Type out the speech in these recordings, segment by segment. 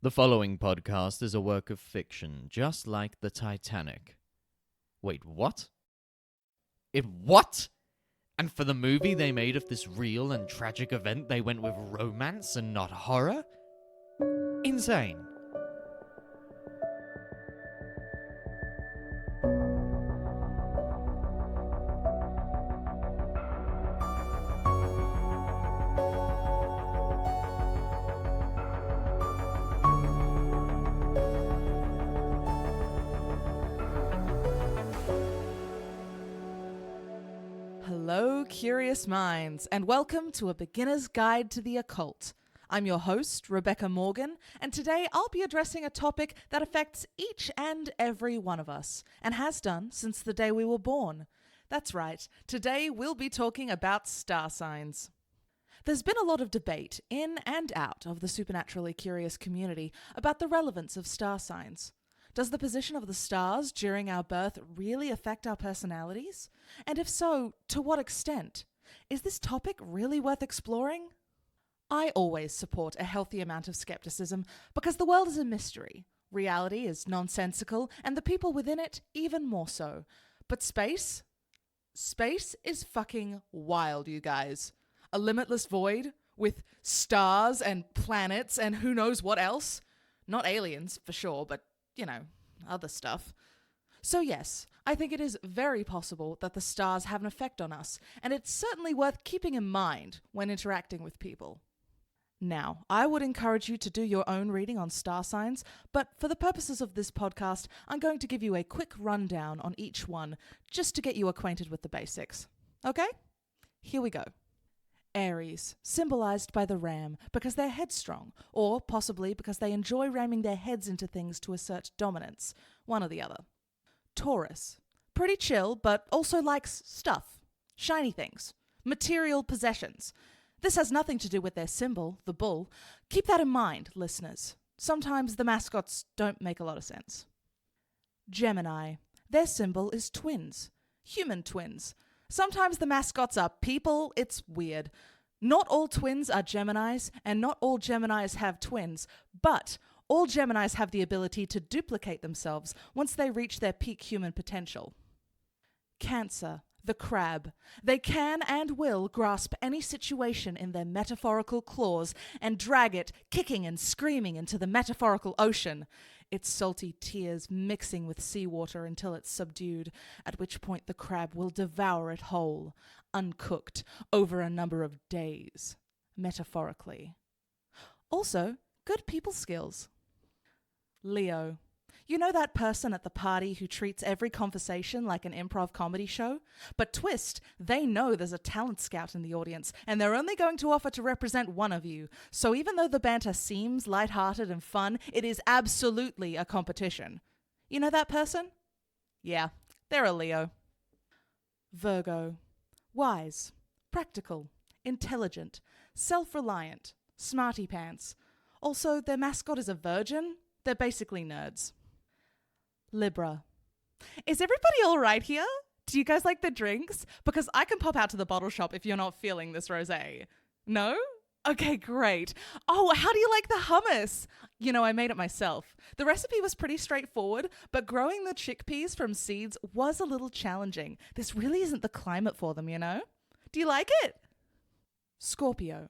The following podcast is a work of fiction, just like the Titanic. Wait, what? What? And for the movie they made of this real and tragic event, they went with romance and not horror? Insane. Hello, curious minds, and welcome to A Beginner's Guide to the Occult. I'm your host, Rebecca Morgan, and today I'll be addressing a topic that affects each and every one of us, and has done since the day we were born. That's right, today we'll be talking about star signs. There's been a lot of debate in and out of the supernaturally curious community about the relevance of star signs. Does the position of the stars during our birth really affect our personalities? And if so, to what extent? Is this topic really worth exploring? I always support a healthy amount of skepticism because the world is a mystery. Reality is nonsensical, and the people within it even more so. But space? Space is fucking wild, you guys. A limitless void with stars and planets and who knows what else. Not aliens, for sure, but other stuff. So yes, I think it is very possible that the stars have an effect on us, and it's certainly worth keeping in mind when interacting with people. Now, I would encourage you to do your own reading on star signs, but for the purposes of this podcast, I'm going to give you a quick rundown on each one, just to get you acquainted with the basics. Okay? Here we go. Aries, symbolized by the ram because they're headstrong, or possibly because they enjoy ramming their heads into things to assert dominance, one or the other. Taurus, pretty chill, but also likes stuff, shiny things, material possessions. This has nothing to do with their symbol, the bull. Keep that in mind, listeners. Sometimes the mascots don't make a lot of sense. Gemini, their symbol is twins, human twins. Sometimes the mascots are people. It's weird. Not all twins are Geminis, and not all Geminis have twins, but all Geminis have the ability to duplicate themselves once they reach their peak human potential. Cancer, the crab. They can and will grasp any situation in their metaphorical claws and drag it, kicking and screaming, into the metaphorical ocean, its salty tears mixing with seawater until it's subdued, at which point the crab will devour it whole, uncooked, over a number of days, metaphorically. Also, good people skills. Leo. You know that person at the party who treats every conversation like an improv comedy show? But twist, they know there's a talent scout in the audience, and they're only going to offer to represent one of you. So even though the banter seems lighthearted and fun, it is absolutely a competition. You know that person? Yeah, they're a Leo. Virgo. Wise, practical, intelligent, self-reliant, smarty pants. Also, their mascot is a virgin. They're basically nerds. Libra. Is everybody all right here? Do you guys like the drinks? Because I can pop out to the bottle shop if you're not feeling this rosé. No? Okay, great. Oh, how do you like the hummus? I made it myself. The recipe was pretty straightforward, but growing the chickpeas from seeds was a little challenging. This really isn't the climate for them, Do you like it? Scorpio.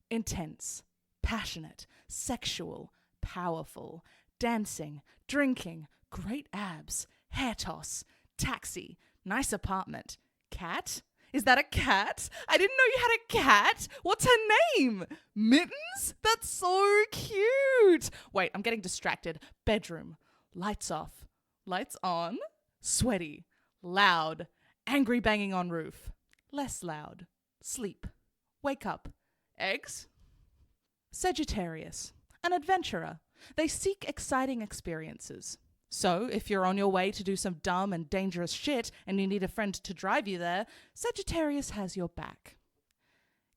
Intense, passionate, sexual, powerful, dancing, drinking, great abs, hair toss, taxi, nice apartment. Cat? Is that a cat? I didn't know you had a cat. What's her name? Mittens? That's so cute. Wait, I'm getting distracted. Bedroom. Lights off. Lights on. Sweaty. Loud. Angry banging on roof. Less loud. Sleep. Wake up. Eggs? Sagittarius. An adventurer. They seek exciting experiences. So, if you're on your way to do some dumb and dangerous shit and you need a friend to drive you there, Sagittarius has your back.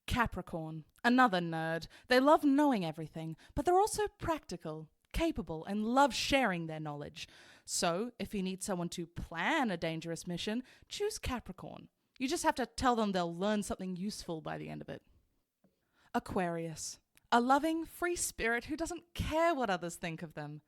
Capricorn, another nerd. They love knowing everything, but they're also practical, capable, and love sharing their knowledge. So, if you need someone to plan a dangerous mission, choose Capricorn. You just have to tell them they'll learn something useful by the end of it. Aquarius, A loving, free spirit who doesn't care what others think of them.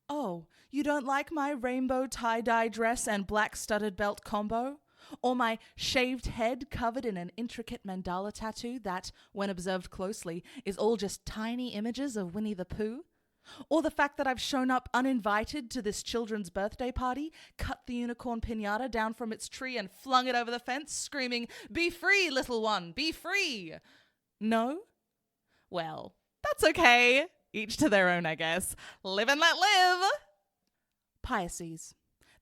Oh, you don't like my rainbow tie-dye dress and black studded belt combo? Or my shaved head covered in an intricate mandala tattoo that, when observed closely, is all just tiny images of Winnie the Pooh? Or the fact that I've shown up uninvited to this children's birthday party, cut the unicorn piñata down from its tree and flung it over the fence, screaming, "Be free, little one, be free!" No? Well, that's okay. Each to their own, I guess. Live and let live! Pisces.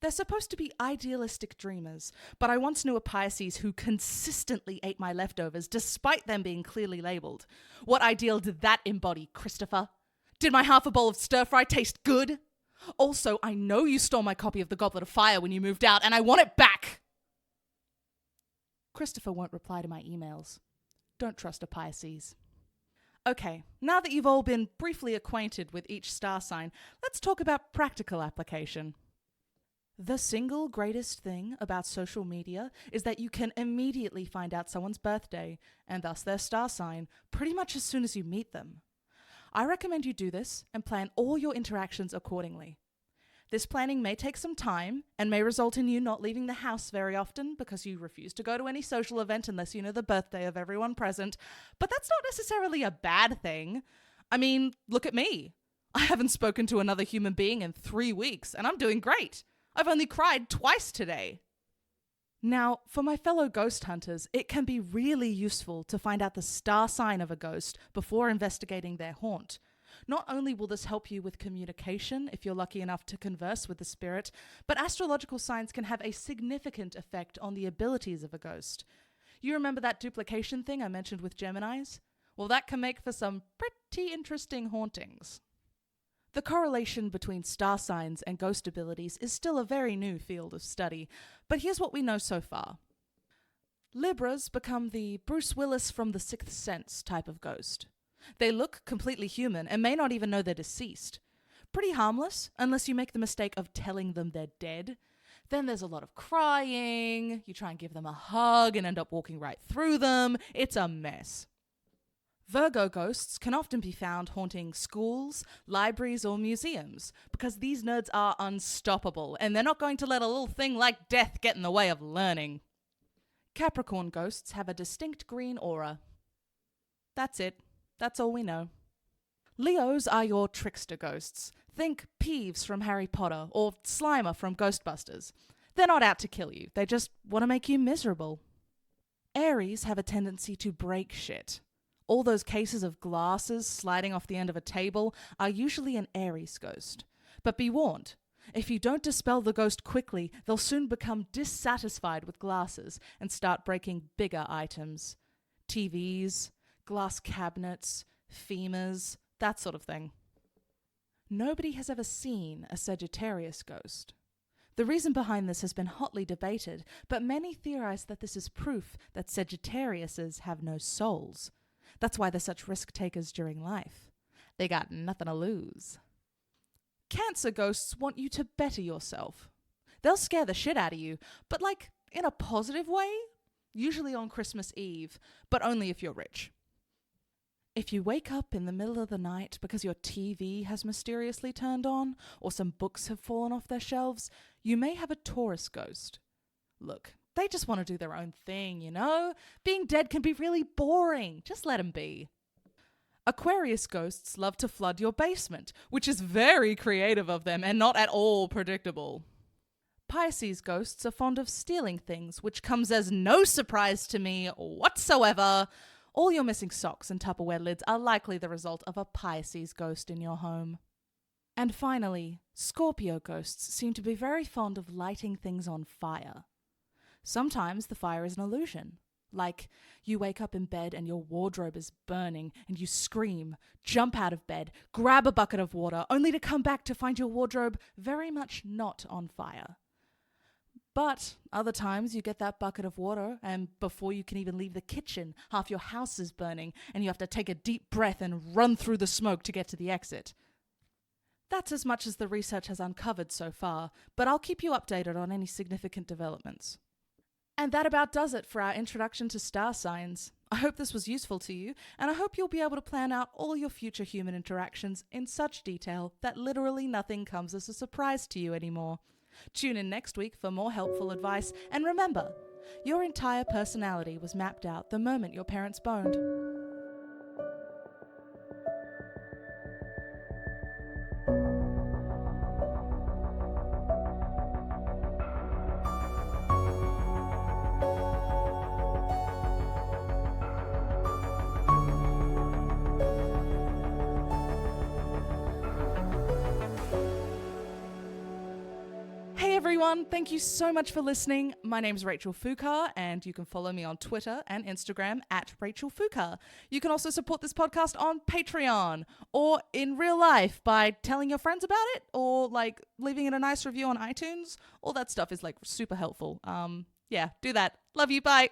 They're supposed to be idealistic dreamers, but I once knew a Pisces who consistently ate my leftovers despite them being clearly labelled. What ideal did that embody, Christopher? Did my half a bowl of stir-fry taste good? Also, I know you stole my copy of The Goblet of Fire when you moved out, and I want it back! Christopher won't reply to my emails. Don't trust a Pisces. Okay, now that you've all been briefly acquainted with each star sign, let's talk about practical application. The single greatest thing about social media is that you can immediately find out someone's birthday, and thus their star sign, pretty much as soon as you meet them. I recommend you do this and plan all your interactions accordingly. This planning may take some time and may result in you not leaving the house very often because you refuse to go to any social event unless you know the birthday of everyone present, but that's not necessarily a bad thing. I mean, look at me. I haven't spoken to another human being in 3 weeks, and I'm doing great. I've only cried twice today. Now, for my fellow ghost hunters, it can be really useful to find out the star sign of a ghost before investigating their haunt. Not only will this help you with communication if you're lucky enough to converse with the spirit, but astrological signs can have a significant effect on the abilities of a ghost. You remember that duplication thing I mentioned with Geminis? Well, that can make for some pretty interesting hauntings. The correlation between star signs and ghost abilities is still a very new field of study, but here's what we know so far. Libras become the Bruce Willis from The Sixth Sense type of ghost. They look completely human and may not even know they're deceased. Pretty harmless, unless you make the mistake of telling them they're dead. Then there's a lot of crying, you try and give them a hug and end up walking right through them. It's a mess. Virgo ghosts can often be found haunting schools, libraries, or museums because these nerds are unstoppable and they're not going to let a little thing like death get in the way of learning. Capricorn ghosts have a distinct green aura. That's it. That's all we know. Leos are your trickster ghosts. Think Peeves from Harry Potter or Slimer from Ghostbusters. They're not out to kill you. They just want to make you miserable. Aries have a tendency to break shit. All those cases of glasses sliding off the end of a table are usually an Aries ghost. But be warned, if you don't dispel the ghost quickly, they'll soon become dissatisfied with glasses and start breaking bigger items. TVs, glass cabinets, femurs, that sort of thing. Nobody has ever seen a Sagittarius ghost. The reason behind this has been hotly debated, but many theorize that this is proof that Sagittariuses have no souls. That's why they're such risk takers during life. They got nothing to lose. Cancer ghosts want you to better yourself. They'll scare the shit out of you, but like in a positive way, usually on Christmas Eve, but only if you're rich. If you wake up in the middle of the night because your TV has mysteriously turned on or some books have fallen off their shelves, you may have a Taurus ghost. Look, they just want to do their own thing, you know? Being dead can be really boring. Just let them be. Aquarius ghosts love to flood your basement, which is very creative of them and not at all predictable. Pisces ghosts are fond of stealing things, which comes as no surprise to me whatsoever. All your missing socks and Tupperware lids are likely the result of a Pisces ghost in your home. And finally, Scorpio ghosts seem to be very fond of lighting things on fire. Sometimes the fire is an illusion. Like, you wake up in bed and your wardrobe is burning and you scream, jump out of bed, grab a bucket of water, only to come back to find your wardrobe very much not on fire. But other times you get that bucket of water and before you can even leave the kitchen, half your house is burning and you have to take a deep breath and run through the smoke to get to the exit. That's as much as the research has uncovered so far, but I'll keep you updated on any significant developments. And that about does it for our introduction to star signs. I hope this was useful to you, and I hope you'll be able to plan out all your future human interactions in such detail that literally nothing comes as a surprise to you anymore. Tune in next week for more helpful advice, and remember, your entire personality was mapped out the moment your parents boned. Hey everyone, thank you so much for listening. My name's Rachel Foucault, and you can follow me on Twitter and Instagram at Rachel Foucault. You can also support this podcast on Patreon or in real life by telling your friends about it or like leaving it a nice review on iTunes. All that stuff is like super helpful. Yeah, do that. Love you. Bye.